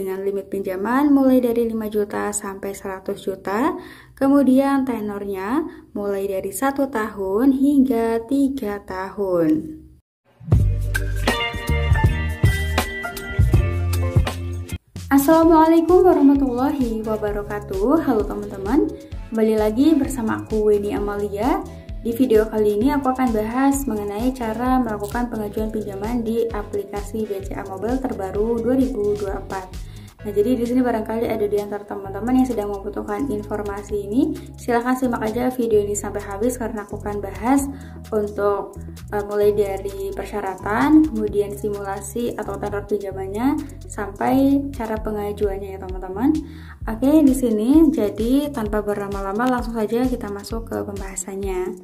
dengan limit pinjaman mulai dari 5 juta sampai 100 juta. Kemudian tenornya mulai dari 1 tahun hingga 3 tahun. Assalamualaikum warahmatullahi wabarakatuh. Halo teman-teman, kembali lagi bersama aku Weni Amalia. Di video kali ini aku akan bahas mengenai cara melakukan pengajuan pinjaman di aplikasi BCA Mobile terbaru 2024. Nah, jadi di sini barangkali ada di antara teman-teman yang sedang membutuhkan informasi ini, silahkan simak aja video ini sampai habis karena aku akan bahas untuk mulai dari persyaratan, kemudian simulasi atau tenor pinjamannya, sampai cara pengajuannya ya teman-teman. Oke, di sini jadi tanpa berlama-lama langsung saja kita masuk ke pembahasannya.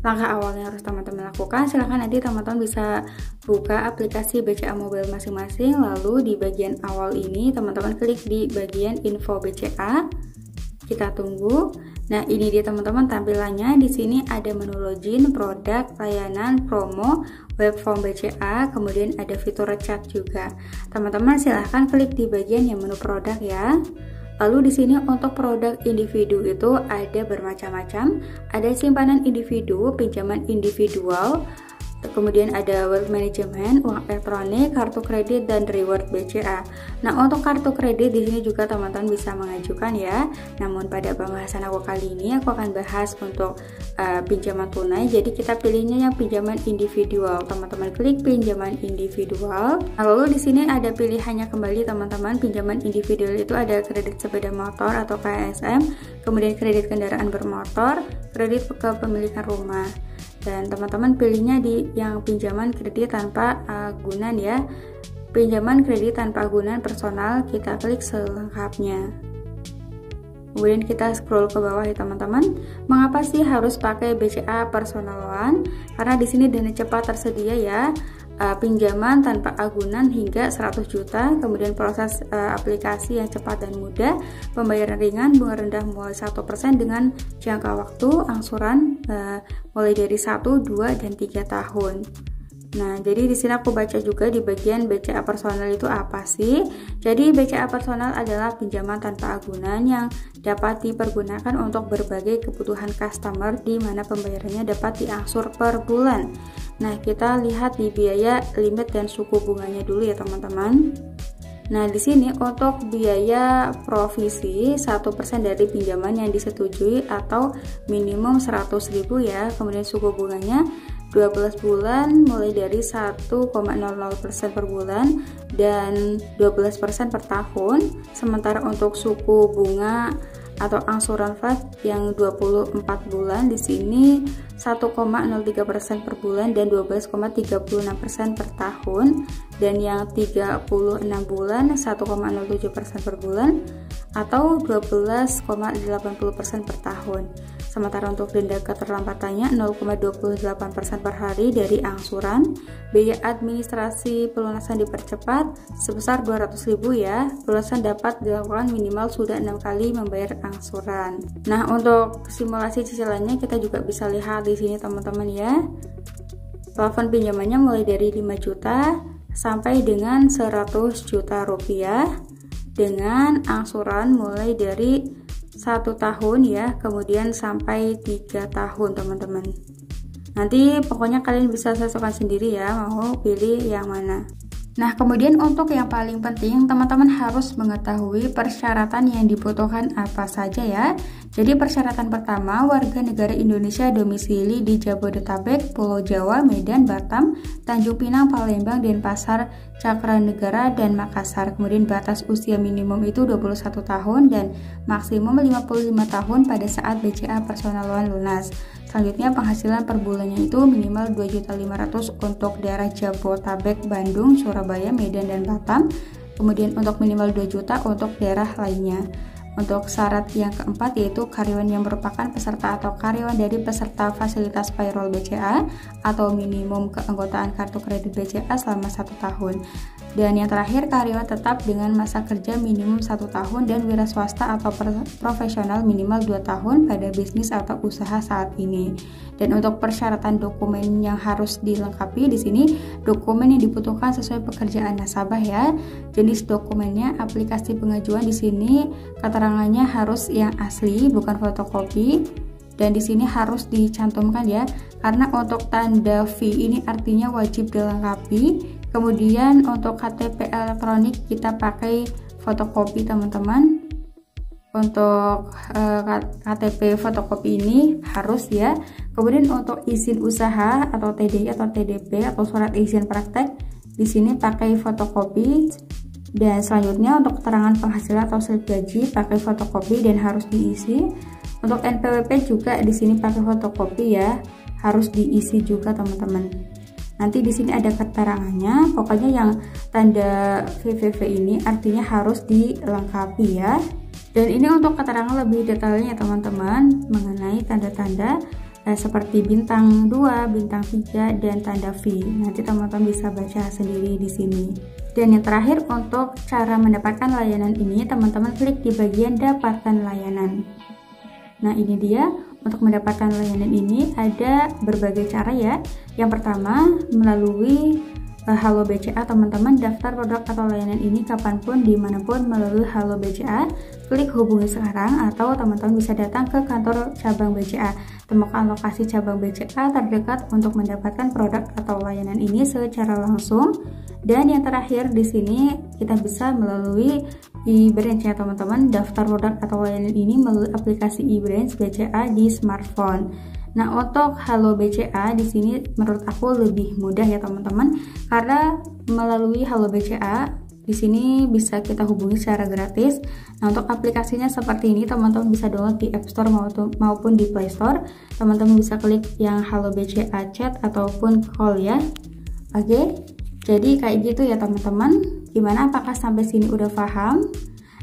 Langkah awal yang harus teman-teman lakukan, silahkan nanti teman-teman bisa buka aplikasi BCA Mobile masing-masing, lalu di bagian awal ini teman-teman klik di bagian info BCA. Kita tunggu. Nah, ini dia teman-teman tampilannya. Di sini ada menu login, produk, layanan, promo, web form BCA, kemudian ada fitur chat juga. Teman-teman silahkan klik di bagian yang menu produk ya. Lalu di sini untuk produk individu itu ada bermacam-macam. Ada simpanan individu, pinjaman individual, kemudian ada wealth management, uang elektronik, kartu kredit, dan reward BCA. Nah, untuk kartu kredit di sini juga teman-teman bisa mengajukan ya. Namun pada pembahasan aku kali ini aku akan bahas untuk pinjaman tunai. Jadi kita pilihnya yang pinjaman individual. Teman-teman klik pinjaman individual. Nah, lalu di sini ada pilihannya kembali teman-teman. Pinjaman individual itu ada kredit sepeda motor atau KSM, kemudian kredit kendaraan bermotor, kredit kepemilikan rumah. Dan teman-teman pilihnya di yang pinjaman kredit tanpa agunan ya. Pinjaman kredit tanpa agunan personal, kita klik selengkapnya. Kemudian kita scroll ke bawah ya teman-teman. Mengapa sih harus pakai BCA Personal Loan? Karena di sini dana cepat tersedia ya. Pinjaman tanpa agunan hingga 100 juta, kemudian proses aplikasi yang cepat dan mudah, pembayaran ringan, bunga rendah mulai 1% dengan jangka waktu angsuran mulai dari 1, 2, dan 3 tahun. Nah, jadi di sini aku baca juga di bagian BCA Personal itu apa sih? Jadi BCA Personal adalah pinjaman tanpa agunan yang dapat dipergunakan untuk berbagai kebutuhan customer di mana pembayarannya dapat diangsur per bulan. Nah, kita lihat di biaya, limit, dan suku bunganya dulu ya teman-teman. Nah, di sini untuk biaya provisi 1% dari pinjaman yang disetujui atau minimum 100.000 ya. Kemudian suku bunganya 12 bulan mulai dari 1,00% per bulan dan 12% per tahun. Sementara untuk suku bunga atau angsuran flat yang 24 bulan di sini 1,03% per bulan dan 12,36% per tahun, dan yang 36 bulan 1,07% per bulan atau 12,80% per tahun. Sementara untuk denda keterlambatannya 0,28% per hari dari angsuran. Biaya administrasi pelunasan dipercepat sebesar 200.000 ya. Pelunasan dapat dilakukan minimal sudah 6 kali membayar angsuran. Nah, untuk simulasi cicilannya kita juga bisa lihat di sini teman-teman ya. Plafon pinjamannya mulai dari 5 juta sampai dengan 100 juta rupiah dengan angsuran mulai dari 1 tahun ya, kemudian sampai 3 tahun teman-teman. Nanti pokoknya kalian bisa sesuaikan sendiri ya, mau pilih yang mana. Nah, kemudian untuk yang paling penting, teman-teman harus mengetahui persyaratan yang dibutuhkan apa saja ya. Jadi persyaratan pertama, warga negara Indonesia domisili di Jabodetabek, Pulau Jawa, Medan, Batam, Tanjung Pinang, Palembang, Denpasar, Cakranegara, dan Makassar. Kemudian batas usia minimum itu 21 tahun dan maksimum 55 tahun pada saat BCA Personal Loan lunas. Selanjutnya penghasilan per bulannya itu minimal 2.500.000 untuk daerah Jabodetabek, Bandung, Surabaya, Medan, dan Batam. Kemudian untuk minimal 2 juta untuk daerah lainnya. Untuk syarat yang keempat yaitu karyawan yang merupakan peserta atau karyawan dari peserta fasilitas payroll BCA atau minimum keanggotaan kartu kredit BCA selama 1 tahun. Dan yang terakhir, karyawan tetap dengan masa kerja minimum 1 tahun dan wira swasta atau profesional minimal 2 tahun pada bisnis atau usaha saat ini. Dan untuk persyaratan dokumen yang harus dilengkapi di sini, dokumen yang dibutuhkan sesuai pekerjaan nasabah ya. Jenis dokumennya aplikasi pengajuan di sini keterangannya harus yang asli, bukan fotokopi. Dan di sini harus dicantumkan ya, karena untuk tanda fee ini artinya wajib dilengkapi. Kemudian untuk KTP elektronik kita pakai fotokopi teman-teman. Untuk KTP fotokopi ini harus ya. Kemudian untuk izin usaha atau TDI atau TDP atau surat izin praktek di sini pakai fotokopi. Dan selanjutnya untuk keterangan penghasilan atau slip gaji pakai fotokopi dan harus diisi. Untuk NPWP juga di sini pakai fotokopi ya, harus diisi juga teman-teman. Nanti di sini ada keterangannya, pokoknya yang tanda VVV ini artinya harus dilengkapi ya. Dan ini untuk keterangan lebih detailnya teman-teman mengenai tanda-tanda seperti bintang 2, bintang 3 dan tanda V. Nanti teman-teman bisa baca sendiri di sini. Dan yang terakhir untuk cara mendapatkan layanan ini, teman-teman klik di bagian dapatkan layanan. Nah, ini dia. Untuk mendapatkan layanan ini ada berbagai cara ya. Yang pertama, melalui Halo BCA teman-teman daftar produk atau layanan ini kapanpun dimanapun melalui Halo BCA. Klik hubungi sekarang atau teman-teman bisa datang ke kantor cabang BCA. Temukan lokasi cabang BCA terdekat untuk mendapatkan produk atau layanan ini secara langsung. Dan yang terakhir di sini kita bisa melalui e-branch ya teman-teman, daftar produk atau layanan ini melalui aplikasi e-branch BCA di smartphone. Nah, untuk Halo BCA di sini menurut aku lebih mudah ya teman-teman, karena melalui Halo BCA di sini bisa kita hubungi secara gratis. Nah, untuk aplikasinya seperti ini teman-teman bisa download di App Store maupun di Play Store. Teman-teman bisa klik yang Halo BCA chat ataupun call ya. Oke. Jadi kayak gitu ya teman-teman. Gimana, apakah sampai sini udah paham?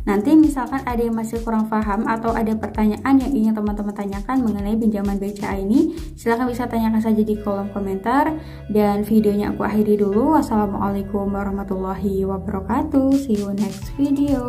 Nanti misalkan ada yang masih kurang paham atau ada pertanyaan yang ingin teman-teman tanyakan mengenai pinjaman BCA ini, silahkan bisa tanyakan saja di kolom komentar. Dan videonya aku akhiri dulu. Wassalamualaikum warahmatullahi wabarakatuh. See you next video.